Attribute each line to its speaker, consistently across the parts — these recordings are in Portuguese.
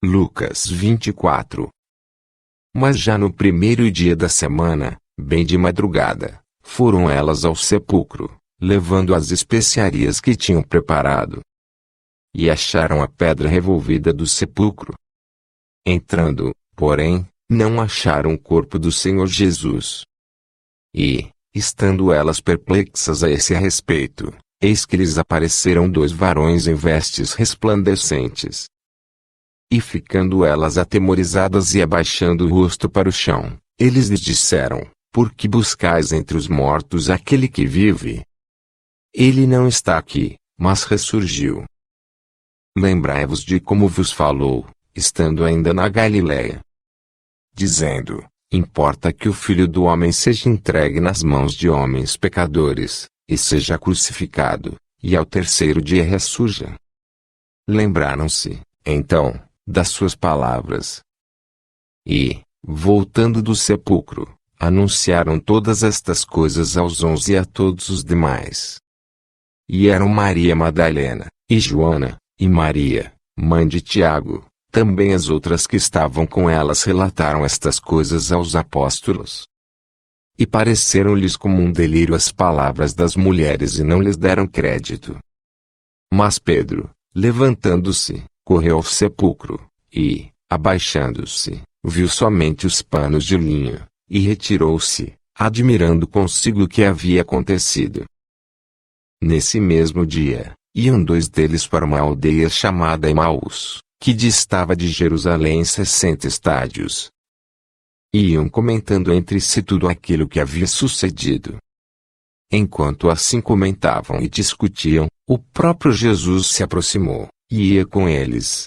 Speaker 1: Lucas 24. Mas já no primeiro dia da semana, bem de madrugada, foram elas ao sepulcro, levando as especiarias que tinham preparado. E acharam a pedra revolvida do sepulcro. Entrando, porém, não acharam o corpo do Senhor Jesus. E, estando elas perplexas a esse respeito, eis que lhes apareceram dois varões em vestes resplandecentes. E ficando elas atemorizadas e abaixando o rosto para o chão, eles lhes disseram: Por que buscais entre os mortos aquele que vive? Ele não está aqui, mas ressurgiu. Lembrai-vos de como vos falou, estando ainda na Galiléia, dizendo: Importa que o Filho do Homem seja entregue nas mãos de homens pecadores, e seja crucificado, e ao terceiro dia ressurja. Lembraram-se, então, das suas palavras. E, voltando do sepulcro, anunciaram todas estas coisas aos 11 e a todos os demais. E eram Maria Madalena, e Joana, e Maria, mãe de Tiago. Também as outras que estavam com elas relataram estas coisas aos apóstolos. E pareceram-lhes como um delírio as palavras das mulheres e não lhes deram crédito. Mas Pedro, levantando-se, correu ao sepulcro, e, abaixando-se, viu somente os panos de linho, e retirou-se, admirando consigo o que havia acontecido. Nesse mesmo dia, iam dois deles para uma aldeia chamada Emaús, que distava de Jerusalém 60 estádios. Iam comentando entre si tudo aquilo que havia sucedido. Enquanto assim comentavam e discutiam, o próprio Jesus se aproximou, e ia com eles.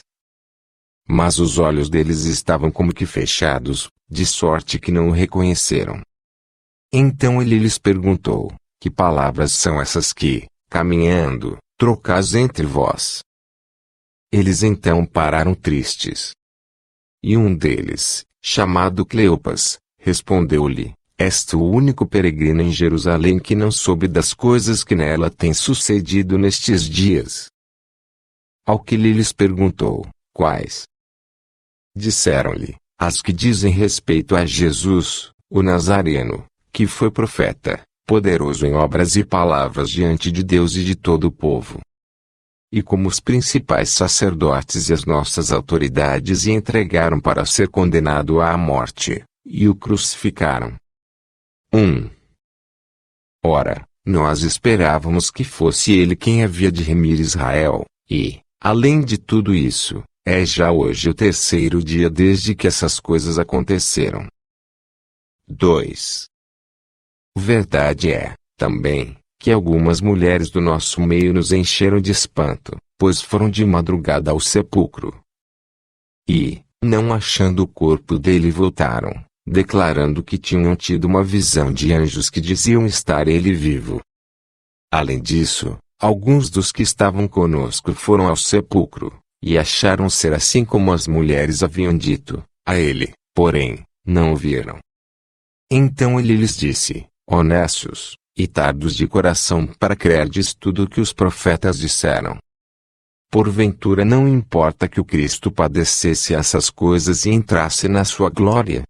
Speaker 1: Mas os olhos deles estavam como que fechados, de sorte que não o reconheceram. Então ele lhes perguntou: Que palavras são essas que, caminhando, trocais entre vós? Eles então pararam tristes. E um deles, chamado Cleopas, respondeu-lhe: És tu o único peregrino em Jerusalém que não soube das coisas que nela têm sucedido nestes dias? Ao que ele lhes perguntou: Quais? Disseram-lhe: As que dizem respeito a Jesus, o Nazareno, que foi profeta, poderoso em obras e palavras diante de Deus e de todo o povo. E como os principais sacerdotes e as nossas autoridades o entregaram para ser condenado à morte, e o crucificaram. 1. Ora, nós esperávamos que fosse ele quem havia de remir Israel, e, além de tudo isso, é já hoje o terceiro dia desde que essas coisas aconteceram. 2. Verdade é, também, que algumas mulheres do nosso meio nos encheram de espanto, pois foram de madrugada ao sepulcro. E, não achando o corpo dele, voltaram, declarando que tinham tido uma visão de anjos que diziam estar ele vivo. Além disso, alguns dos que estavam conosco foram ao sepulcro, e acharam ser assim como as mulheres haviam dito, a ele, porém, não o viram. Então ele lhes disse: Honestos, e tardos de coração para crerdes tudo o que os profetas disseram. Porventura não importa que o Cristo padecesse essas coisas e entrasse na sua glória?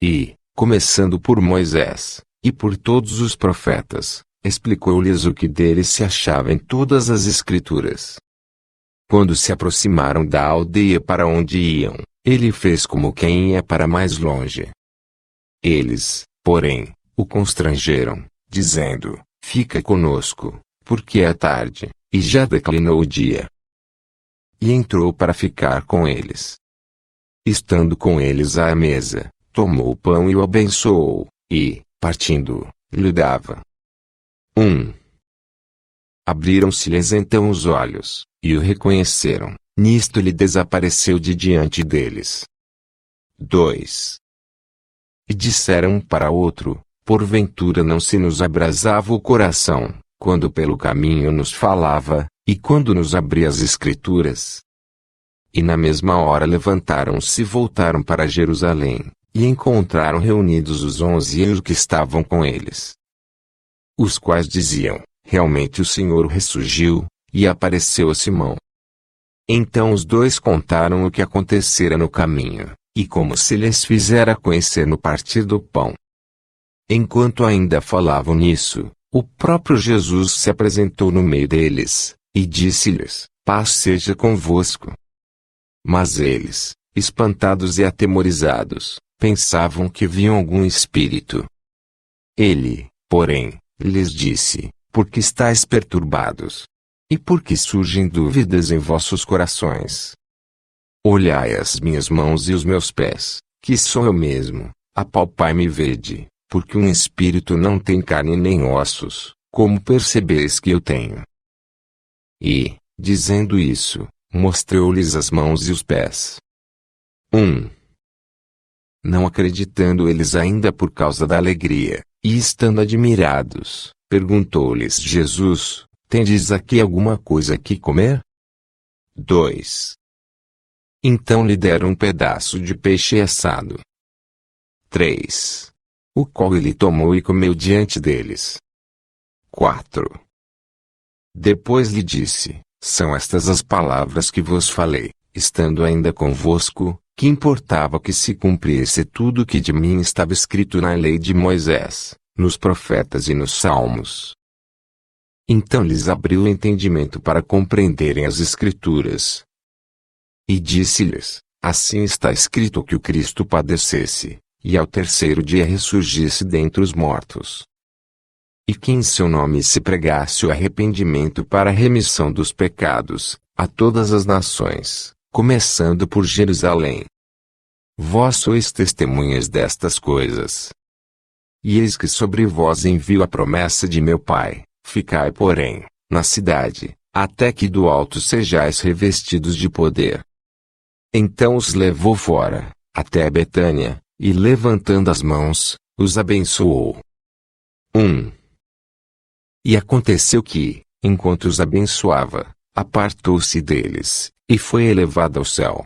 Speaker 1: E, começando por Moisés, e por todos os profetas, explicou-lhes o que dele se achava em todas as Escrituras. Quando se aproximaram da aldeia para onde iam, ele fez como quem ia para mais longe. Eles, porém, o constrangeram, dizendo: Fica conosco, porque é tarde, e já declinou o dia. E entrou para ficar com eles. Estando com eles à mesa, tomou o pão e o abençoou, e, partindo, lhe dava. 1. Abriram-se-lhes então os olhos, e o reconheceram, nisto ele desapareceu de diante deles. 2. E disseram um para outro: Porventura não se nos abrasava o coração, quando pelo caminho nos falava, e quando nos abria as Escrituras? E na mesma hora levantaram-se e voltaram para Jerusalém, e encontraram reunidos os 11 e os que estavam com eles. Os quais diziam: Realmente o Senhor ressurgiu, e apareceu a Simão. Então os dois contaram o que acontecera no caminho, e como se lhes fizera conhecer no partir do pão. Enquanto ainda falavam nisso, o próprio Jesus se apresentou no meio deles, e disse-lhes: paz seja convosco. Mas eles, espantados e atemorizados, pensavam que viam algum espírito. Ele, porém, lhes disse: por que estáis perturbados? E por que surgem dúvidas em vossos corações? Olhai as minhas mãos e os meus pés, que sou eu mesmo, apalpai-me e vede, porque um espírito não tem carne nem ossos, como percebeis que eu tenho. E, dizendo isso, mostrou-lhes as mãos e os pés. 1. Não acreditando eles ainda por causa da alegria, e estando admirados, perguntou-lhes Jesus: tendes aqui alguma coisa que comer? 2. Então lhe deram um pedaço de peixe assado. 3. O qual ele tomou e comeu diante deles. 4. Depois lhe disse: são estas as palavras que vos falei, estando ainda convosco, que importava que se cumprisse tudo o que de mim estava escrito na lei de Moisés, nos profetas e nos salmos. Então lhes abriu o entendimento para compreenderem as Escrituras. E disse-lhes: assim está escrito que o Cristo padecesse, e ao terceiro dia ressurgisse dentre os mortos. E que em seu nome se pregasse o arrependimento para a remissão dos pecados, a todas as nações, começando por Jerusalém. Vós sois testemunhas destas coisas. E eis que sobre vós envio a promessa de meu Pai, ficai porém, na cidade, até que do alto sejais revestidos de poder. Então os levou fora, até Betânia, e levantando as mãos, os abençoou. 1. E aconteceu que, enquanto os abençoava, apartou-se deles, e foi elevado ao céu.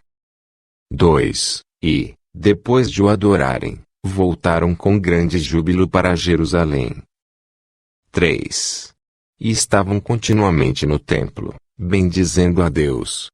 Speaker 1: 2. E, depois de o adorarem, voltaram com grande júbilo para Jerusalém. 3. E estavam continuamente no templo, bendizendo a Deus,